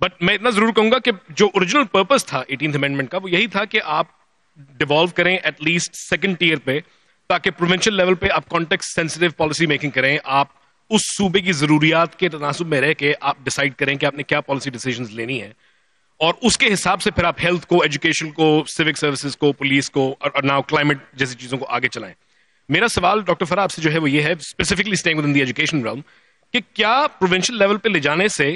But میں اتنا ضرور کہوں گا کہ جو اوریجنل پرپز تھا 18th امینڈمنٹ کا وہ یہی تھا کہ آپ ڈیوالو کریں ایٹ لیسٹ سیکنڈ ٹیئر پہ, تاکہ پروونشل لیول پہ آپ کانٹیکسٹ سینسٹیو پالیسی میکنگ کریں, آپ اس صوبے کی ضروریات کے تناسب میں رہ کے آپ ڈیسائیڈ کریں کہ آپ نے کیا پالیسی ڈیسیژنز لینی ہے, اور اس کے حساب سے پھر آپ ہیلتھ کو, ایجوکیشن کو, سیوک سروسز کو, پولیس کو, اور ناؤ کلائمیٹ جیسی چیزوں کو آگے چلائیں. میرا سوال ڈاکٹر فرح آپ سے جو ہے وہ یہ ہے, specifically staying with in the education realm, کہ کیا پروونشل لیول پہ لے جانے سے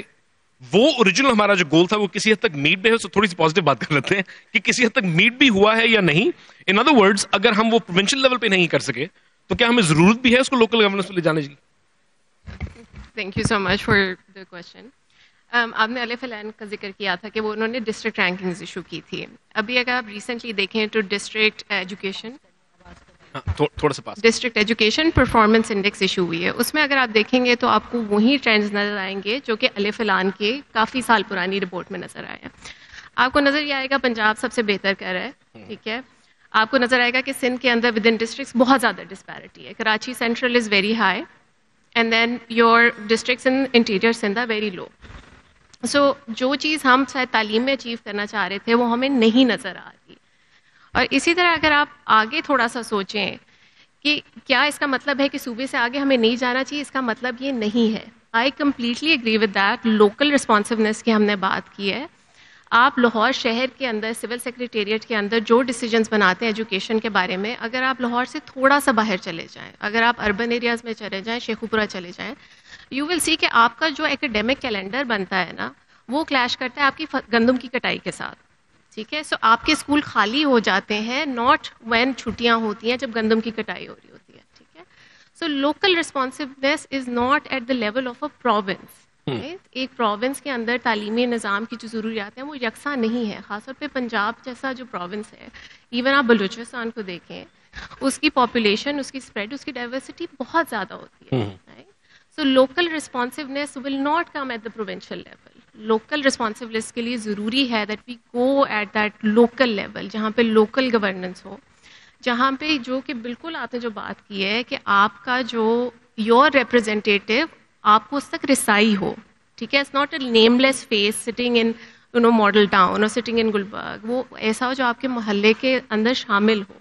وہ اوریجنل ہمارا جو گول تھا وہ کسی حد تک میٹ بھی ہے. تو تھوڑی سی پازیٹیو بات کر لیتے ہیں کہ کسی حد تک میٹ بھی ہوا ہے یا نہیں. ان ادر ورڈز, اگر ہم وہ پروونشل لیول پہ نہیں کر سکے تو کیا ہمیں ضرورت بھی ہے اس کو لوکل گورننس پہ لے جانے کی؟ Thank you so much for the question. آپ نے الف لین کا ذکر کیا تھا کہ وہ انہوں نے ڈسٹرکٹ رینکنگز ایشو کی تھی. ابھی اگر آپ ریسنٹلی دیکھیں تو district education performance index issue ہوئی ہے. اس میں اگر آپ دیکھیں گے تو آپ کو وہی ٹرینڈز نظر آئیں گے جو کہ الف لان کے کافی سال پرانی رپورٹ میں نظر آئے ہیں. آپ کو نظر یہ آئے گا پنجاب سب سے بہتر کر رہا ہے, ٹھیک ہے. آپ کو نظر آئے گا کہ سندھ کے اندر ود ان ڈسٹرکٹس بہت زیادہ ڈسپیرٹی ہے. Karachi central is very high and then your districts in interior Sindh are very low. So جو چیز ہم شاید تعلیم میں اچیو کرنا چاہ رہے تھے وہ ہمیں نہیں نظر آ رہی. اور اسی طرح اگر آپ آگے تھوڑا سا سوچیں کہ کیا اس کا مطلب ہے کہ صوبے سے آگے ہمیں نہیں جانا چاہیے, اس کا مطلب یہ نہیں ہے. I completely agree with that. Local responsiveness کی ہم نے بات کی ہے. آپ لاہور شہر کے اندر سول سیکریٹریٹ کے اندر جو ڈیسیجنس بناتے ہیں ایجوکیشن کے بارے میں, اگر آپ لاہور سے تھوڑا سا باہر چلے جائیں, اگر آپ اربن ایریاز میں چلے جائیں, شیخوپورہ چلے جائیں, یو ول سی کہ آپ کا جو ایکیڈیمک کیلنڈر بنتا ہے نا وہ کلیش کرتا ہے آپ کی گندم کی کٹائی کے ساتھ, ٹھیک ہے. سو آپ کے اسکول خالی ہو جاتے ہیں ناٹ وین چھٹیاں ہوتی ہیں, جب گندم کی کٹائی ہو رہی ہوتی ہے, ٹھیک ہے. So local responsiveness is not at the level of a province. ایک پروونس کے اندر تعلیمی نظام کی جو ضروریات ہیں وہ یکساں نہیں ہے. خاص طور پہ پنجاب جیسا جو پروونس ہے, ایون آپ بلوچستان کو دیکھیں, اس کی پاپولیشن, اس کی اسپریڈ, اس کی ڈائیورسٹی بہت زیادہ ہوتی ہے. So local responsiveness will not come at the provincial level. Local responsiveness کے لیے ضروری ہے that we go at that local level, جہاں پہ لوکل گورننس ہو, جہاں پہ جو کہ بالکل آپ نے جو بات کی ہے کہ آپ کا جو یور ریپرزینٹیٹیو آپ کو اس تک رسائی ہو, ٹھیک ہے. It's not a nameless face sitting in Model Town اور سٹنگ ان گلبرگ. وہ ایسا ہو جو آپ کے محلے کے اندر شامل ہو,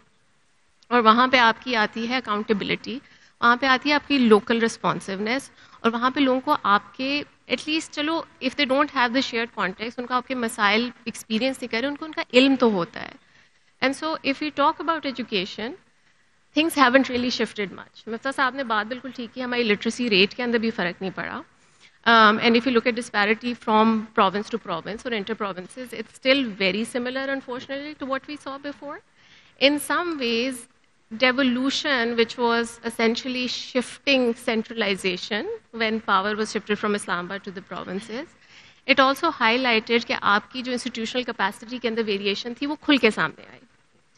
اور وہاں پہ آپ کی آتی ہے اکاؤنٹیبلٹی, وہاں پہ آتی ہے آپ کی لوکل رسپانسونیس, اور وہاں پہ لوگوں کو آپ کے ایٹ لیسٹ, چلو if they don't have the shared contact, ان کو آپ کے مسائل ایکسپیرینس نہیں کرے, ان کو ان کا علم تو ہوتا ہے. And so if you talk about education, things haven't really shifted much. مفتیٰ صاحب نے بات بالکل ٹھیک کی, ہماری لٹریسی ریٹ کے اندر بھی فرق نہیں پڑا. And if you look at disparity from province to province or inter-provinces, it's still very similar, unfortunately, to what we saw before. In some ways, devolution, which was essentially shifting centralization when power was shifted from Islamabad to the provinces, it also highlighted کہ آپ کی جو institutional capacity کے اندر variation تھی وہ کھل کے سامنے آئی,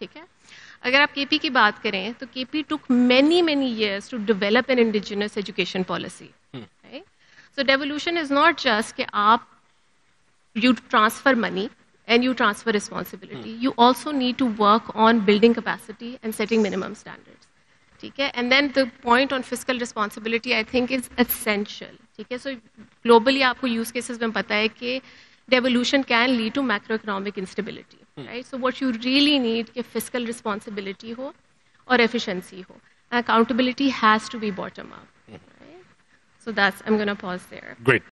ٹھیک ہے. اگر آپ کے پی کی بات کریں تو کے پی took many years to develop an indigenous education policy. So devolution is not just کہ آپ you transfer money and you transfer responsibility. You also need to work on building capacity and setting minimum standards. ٹھیک ہے. And then the point on fiscal responsibility I think is essential. ٹھیک ہے. So globally آپ کو use cases میں پتہ ہے کہ devolution can lead to macroeconomic instability. Right? So what you really need کہ fiscal responsibility ہو اور efficiency who. Accountability has to be bottom up. So I'm going to pause there. Great.